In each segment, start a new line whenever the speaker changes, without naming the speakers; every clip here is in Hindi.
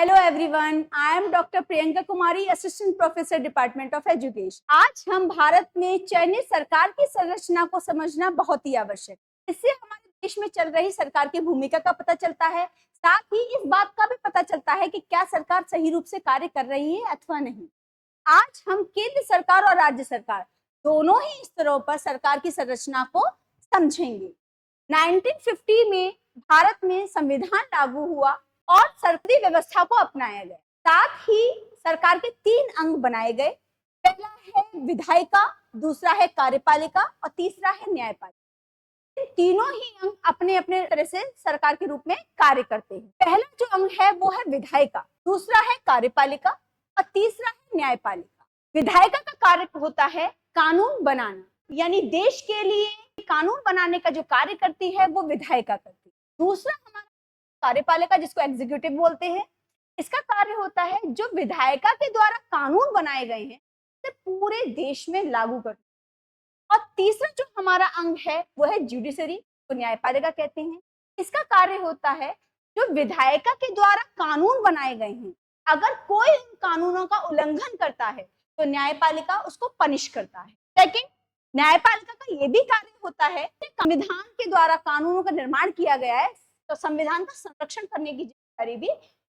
Hello everyone, I am doctor Priyanka Kumari, assistant professor department of education. आज हम भारत में चयनित सरकार की संरचना को समझना बहुत ही आवश्यक है। इससे हमारे देश में चल रही सरकार की भूमिका का पता चलता है, साथ ही इस बात का भी पता चलता है कि क्या सरकार सही रूप से कार्य कर रही है अथवा नहीं। आज हम केंद्र सरकार और राज्य सरकार दोनों ही स्तरों पर सरकार की संरचना को समझेंगे। 1950 में भारत में संविधान लागू हुआ और सरकारी व्यवस्था को अपनाया गया। साथ ही सरकार के 3 अंग बनाए गए। पहला है विधायिका, दूसरा है कार्यपालिका और तीसरा है न्यायपालिका। इन तीनों ही अंग अपने अपने तरह से सरकार के रूप में कार्य करते हैं। पहला जो अंग है वो है विधायिका, दूसरा है कार्यपालिका और तीसरा है न्यायपालिका। विधायिका का कार्य होता है कानून बनाना, यानी देश के लिए कानून बनाने का जो कार्य करती है वो विधायिका करती है। दूसरा हमारा कार्यपालिका, जिसको एग्जीक्यूटिव बोलते हैं, इसका कार्य होता है जो विधायिका के द्वारा कानून बनाए गए हैं उसे पूरे देश में लागू करना। और तीसरा जो हमारा अंग है वो है जुडिशरी, तो न्यायपालिका कहते हैं। इसका कार्य होता है जो विधायिका के द्वारा कानून बनाए गए हैं, अगर कोई उन कानूनों का उल्लंघन करता है तो न्यायपालिका उसको पनिश करता है। सेकंड, न्यायपालिका का ये भी कार्य होता है कि संविधान के द्वारा कानूनों का निर्माण किया गया है, तो संविधान का संरक्षण करने की जिम्मेदारी भी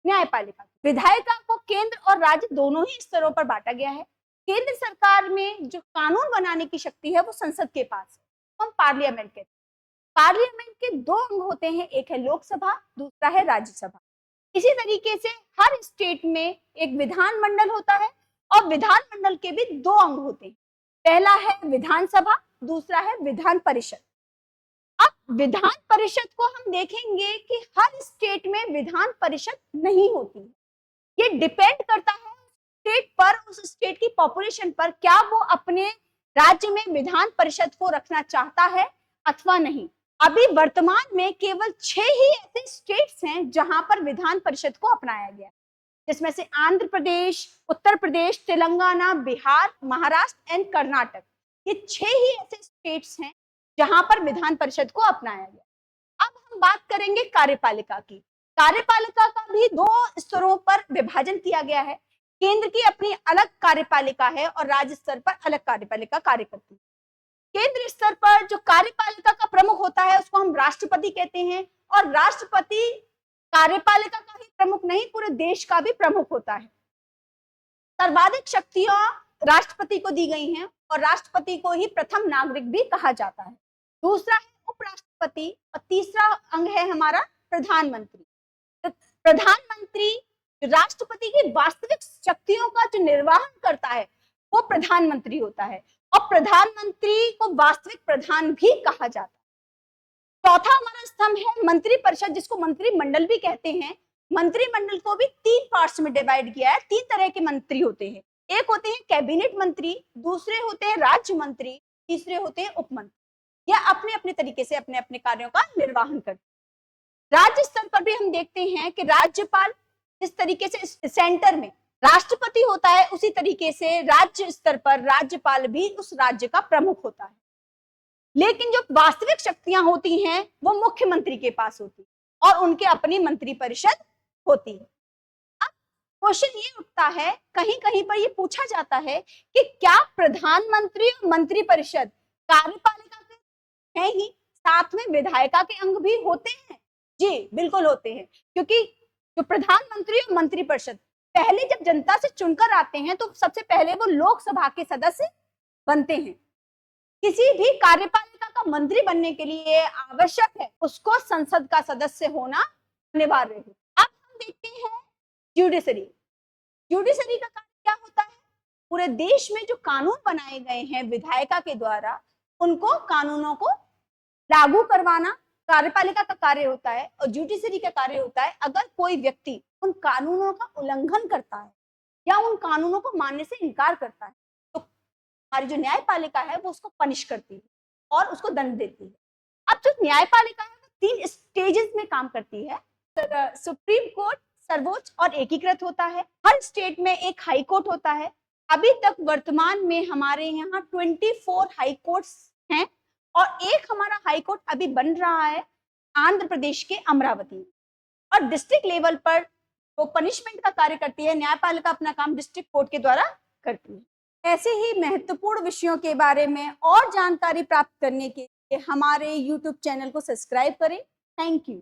न्यायपालिका की। विधायिका को केंद्र और राज्य दोनों ही स्तरों पर बांटा गया है। केंद्र सरकार में जो कानून बनाने की शक्ति है वो संसद के पास है, तो हम पार्लियामेंट कहते हैं। पार्लियामेंट के 2 अंग होते हैं, एक है लोकसभा, दूसरा है राज्यसभा। इसी तरीके से हर स्टेट में एक विधानमंडल होता है और विधानमंडल के भी 2 अंग होते हैं। पहला है विधानसभा, दूसरा है विधान परिषद। अब विधान परिषद को हम देखेंगे कि हर स्टेट में विधान परिषद नहीं होती। ये डिपेंड करता है स्टेट पर, उस स्टेट की पॉपुलेशन पर, क्या वो अपने राज्य में विधान परिषद को रखना चाहता है अथवा नहीं। अभी वर्तमान में केवल 6 ही ऐसे स्टेट्स हैं जहां पर विधान परिषद को अपनाया गया, जिसमें से आंध्र प्रदेश, उत्तर प्रदेश, तेलंगाना, बिहार, महाराष्ट्र एंड कर्नाटक। ये 6 ही ऐसे स्टेट्स हैं जहां पर विधान परिषद को अपनाया गया। अब हम बात करेंगे कार्यपालिका की। कार्यपालिका का भी 2 स्तरों पर विभाजन किया गया है। केंद्र की अपनी अलग कार्यपालिका है और राज्य स्तर पर अलग कार्यपालिका कार्य करती है। केंद्र स्तर पर जो कार्यपालिका का प्रमुख होता है उसको हम राष्ट्रपति कहते हैं, और राष्ट्रपति कार्यपालिका का ही प्रमुख नहीं, पूरे देश का भी प्रमुख होता है। सर्वाधिक शक्तियां राष्ट्रपति को दी गई हैं और राष्ट्रपति को ही प्रथम नागरिक भी कहा जाता है। दूसरा है उपराष्ट्रपति और तीसरा अंग है हमारा प्रधानमंत्री। तो प्रधानमंत्री राष्ट्रपति की वास्तविक शक्तियों का जो निर्वहन करता है वो प्रधानमंत्री होता है, और प्रधानमंत्री को वास्तविक प्रधान भी कहा जाता है। चौथा हमारा स्तंभ है मंत्रिपरिषद, जिसको मंत्रिमंडल भी कहते हैं। मंत्रिमंडल को भी 3 पार्ट्स में डिवाइड किया है। 3 तरह के मंत्री होते हैं। एक होते हैं कैबिनेट मंत्री, दूसरे होते हैं राज्य मंत्री, तीसरे होते हैं उपमंत्री। यह अपने अपने तरीके से अपने अपने कार्यों का निर्वहन करते हैं। राज्य स्तर पर भी हम देखते हैं कि राज्यपाल इस तरीके से सेंटर में राष्ट्रपति होता है, उसी तरीके से राज्य स्तर पर राज्यपाल भी उस राज्य का प्रमुख होता है। लेकिन जो वास्तविक शक्तियां होती हैं वो मुख्यमंत्री के पास होती है और उनके अपनी मंत्रिपरिषद होती है। अब क्वेश्चन ये उठता है, कहीं कहीं पर ये पूछा जाता है कि क्या प्रधानमंत्री और मंत्रिपरिषद कार्यपालिका के हैं ही, साथ में विधायिका के अंग भी होते हैं? जी बिल्कुल होते हैं, क्योंकि जो प्रधानमंत्री और मंत्रिपरिषद पहले जब जनता से चुनकर आते हैं तो सबसे पहले वो लोकसभा के सदस्य बनते हैं। किसी भी कार्यपालिका का मंत्री बनने के लिए आवश्यक है उसको संसद का सदस्य होना अनिवार्य है। अब हम देखते हैं जुडिशरी। जुडिशरी का कार्य क्या होता है? पूरे देश में जो कानून बनाए गए हैं विधायिका के द्वारा, उनको कानूनों को लागू करवाना कार्यपालिका का कार्य होता है, और जुडिशरी का कार्य होता है अगर कोई व्यक्ति उन कानूनों का उल्लंघन करता है या उन कानूनों को मानने से इनकार करता है तो हमारी जो न्यायपालिका है वो उसको पनिश करती है और उसको दंड देती है। अब जो न्यायपालिका है वो 3 स्टेजेस में काम करती है। सुप्रीम कोर्ट सर्वोच्च और एकीकृत होता है। हर स्टेट में एक हाई कोर्ट होता है। अभी तक वर्तमान में हमारे यहाँ 24 हाई कोर्ट्स हैं और एक हमारा हाई कोर्ट अभी बन रहा है आंध्र प्रदेश के अमरावती में। और डिस्ट्रिक्ट लेवल पर वो पनिशमेंट का कार्य करती है, न्यायपालिका अपना काम डिस्ट्रिक्ट कोर्ट के द्वारा करती है। ऐसे ही महत्वपूर्ण विषयों के बारे में और जानकारी प्राप्त करने के लिए हमारे YouTube चैनल को सब्सक्राइब करें। Thank you.